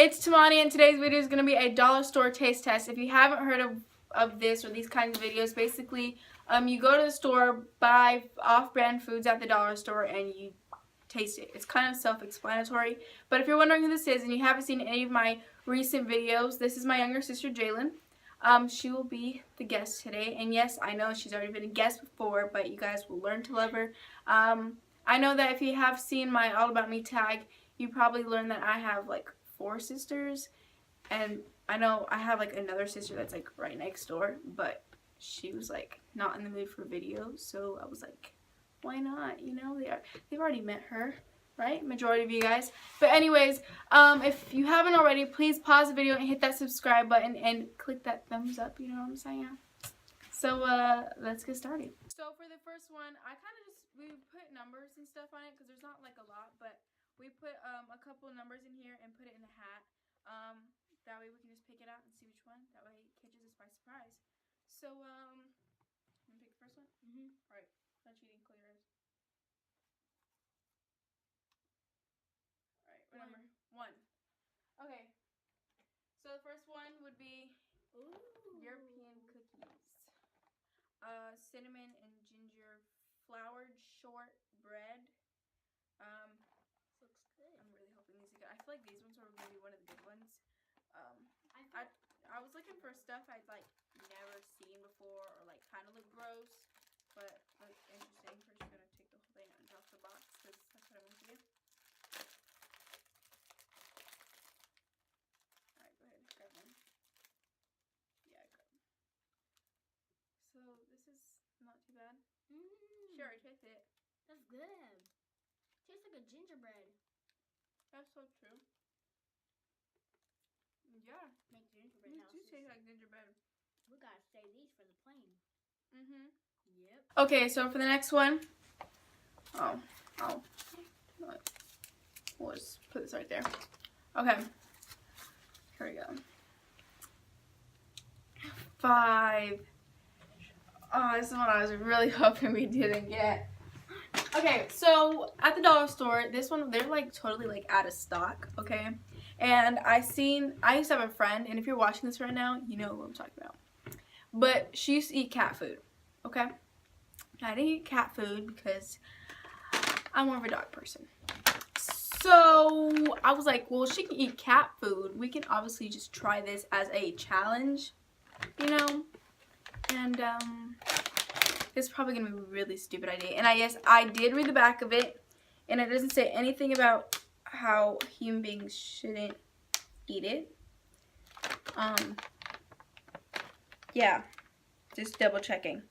It's Tamani, and today's video is going to be a dollar store taste test. If you haven't heard of this or these kinds of videos, basically you go to the store, buy off-brand foods at the dollar store, and you taste it. It's kind of self-explanatory, but if you're wondering who this is and you haven't seen any of my recent videos, this is my younger sister, Jalen. She will be the guest today, and yes, I know she's already been a guest before, but you guys will learn to love her. I know that if you have seen my All About Me tag, you probably learned that I have like 4 sisters, and I know I have like another sister that's like right next door, but she was like not in the mood for videos, so I was like, why not? You know, they've already met her, right? Majority of you guys. But anyways, if you haven't already, please pause the video and hit that subscribe button and click that thumbs up, you know what I'm saying? So let's get started. So for the first one, we put numbers and stuff on it because there's not like a lot, but we put a couple of numbers in here and put it in a hat. That way we can just pick it out and see which one. That way it catches us by surprise. So, you want to pick the first one? Alright, not cheating, close your eyes. Alright, what number? 1. Okay. So the first one would be European cookies. Cinnamon and ginger floured short bread. Looks good. I'm really hoping these are good. I feel like these ones are maybe one of the good ones. I was looking for stuff I'd like never seen before or like kind of look gross, but look interesting. We're just gonna take the whole thing out and drop the box because that's what I want to do. Alright, go ahead, grab one. Yeah, grab one. So this is not too bad. Sure, taste it. That's good. Tastes like a gingerbread. That's so true. Yeah. Make gingerbread These do houses. taste like gingerbread. We gotta save these for the plane. Yep. Okay, so for the next one, we'll just put this right there. Okay, here we go. 5. Oh, this is one I was really hoping we didn't get. Okay, so at the dollar store, this one, they're like totally like out of stock, okay? And I used to have a friend, and if you're watching this right now, you know who I'm talking about. But she used to eat cat food, okay? I didn't eat cat food because I'm more of a dog person. So I was like, well, she can eat cat food. We can obviously just try this as a challenge, you know? And it's probably going to be a really stupid idea. And yes, I did read the back of it, and it doesn't say anything about how human beings shouldn't eat it. Yeah, just double checking.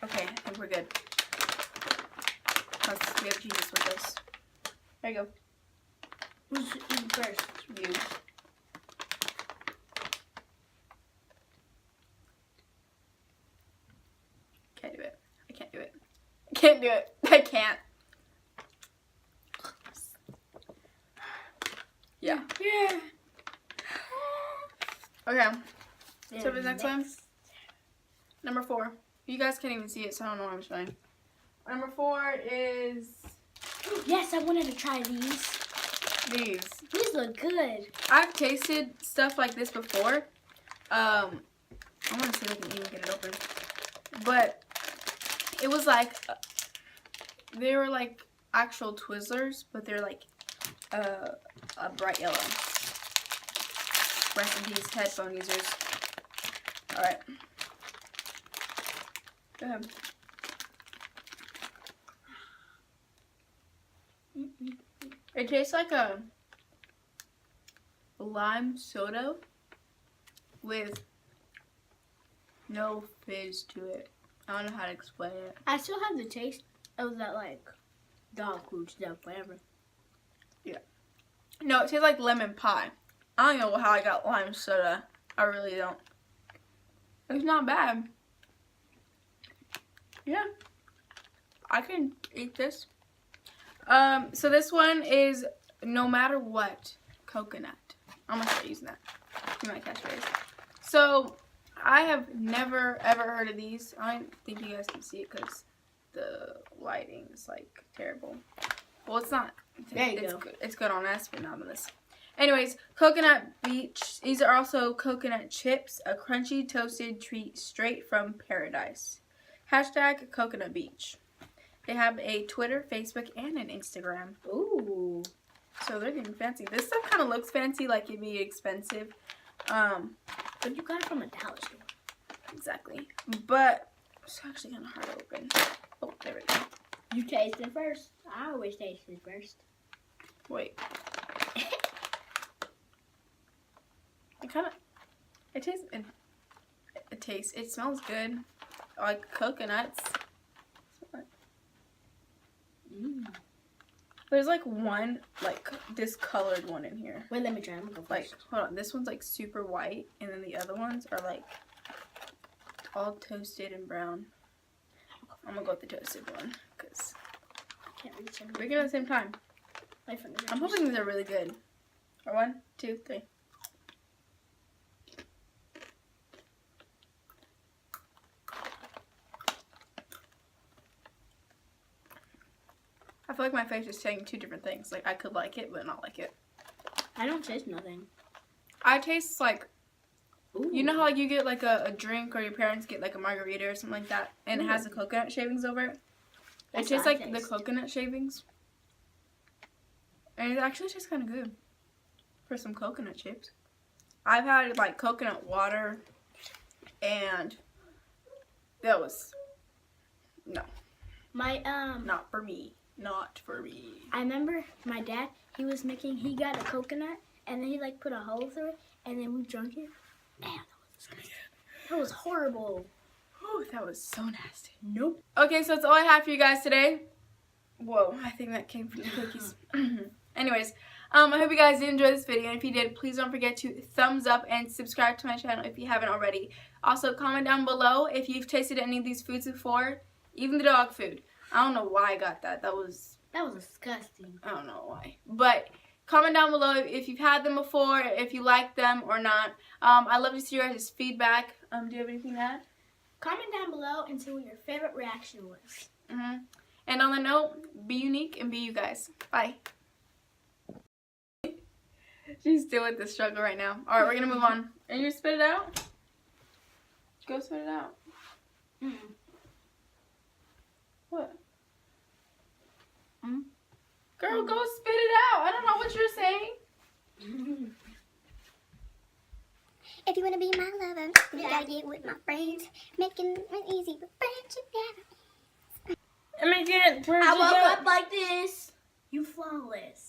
Okay, I think we're good. Plus, we have Jesus with us. There you go. Who's eating first? You. Can't do it. I can't do it. I can't do it. I can't. Yeah. Yeah. Okay. So for the next one, number 4. You guys can't even see it, so I don't know what I'm showing. Number 4 is Yes, I wanted to try these. these. These look good. I've tasted stuff like this before. I want to see if I can even get it open. But it was like, they were like actual Twizzlers, but they're like a bright yellow. Rest in peace, headphone users. Alright. Go ahead. It tastes like a lime soda with no fizz to it. I don't know how to explain it. I still have the taste of that like dog food stuff, whatever. Yeah. No, it tastes like lemon pie. I don't know how I got lime soda. I really don't. It's not bad. Yeah. I can eat this. So this one is No Matter What coconut. I'm gonna start using that in my catchphrase. So I have never ever heard of these. I don't think you guys can see it because the lighting is like terrible. Well, it's not. There you go. It's good on us, but not on this. Anyways, Coconut Beach. These are also coconut chips, a crunchy toasted treat straight from paradise. Hashtag Coconut Beach. They have a Twitter, Facebook, and an Instagram. Ooh. So they're getting fancy. This stuff kind of looks fancy, like it'd be expensive. But you got it from a dollar store. Exactly. But it's actually kind of hard to open. Oh, there we go. You taste it first. I always taste it first. Wait. It smells good. Like coconuts. There's like one, like discolored one in here. Wait, let me try. I'm gonna go first. Like, hold on. This one's like super white, and then the other ones are like all toasted and brown. I'm gonna go with the toasted one because I can't reach them. we're going at the same time. My fingers. I'm hoping these are really good. Or 1, 2, 3. I feel like my face is saying 2 different things. Like I could like it, but not like it. I don't taste nothing. I taste like, Ooh. you know how like you get like a drink or your parents get like a margarita or something like that, and it has the coconut shavings over it. It That's tastes what I like the taste. coconut shavings. And it actually tastes kind of good for some coconut chips. I've had like coconut water, and that was My not for me. Not for me. I remember my dad. He got a coconut and then he like put a hole through it and then we drank it. Man, that was disgusting. That was horrible. Oh, that was so nasty. Nope. Okay, so that's all I have for you guys today. Whoa, I think that came from the cookies. Anyways, I hope you guys did enjoy this video. And if you did, please don't forget to thumbs up and subscribe to my channel if you haven't already. Also, comment down below if you've tasted any of these foods before, even the dog food. I don't know why I got that. That was disgusting. I don't know why. But comment down below if you've had them before, if you like them or not. I'd love to see your guys' feedback. Do you have anything to add? Comment down below and see what your favorite reaction was. And on the note, be unique and be you guys. Bye. She's still with the struggle right now. Alright, we're going to move on. Are you going to spit it out? Go spit it out. What? Girl, go spit it out. I don't know what you're saying. If you wanna be my lover, you gotta get with my friends. Making it easy, but friendship never. I woke up like this. You flawless.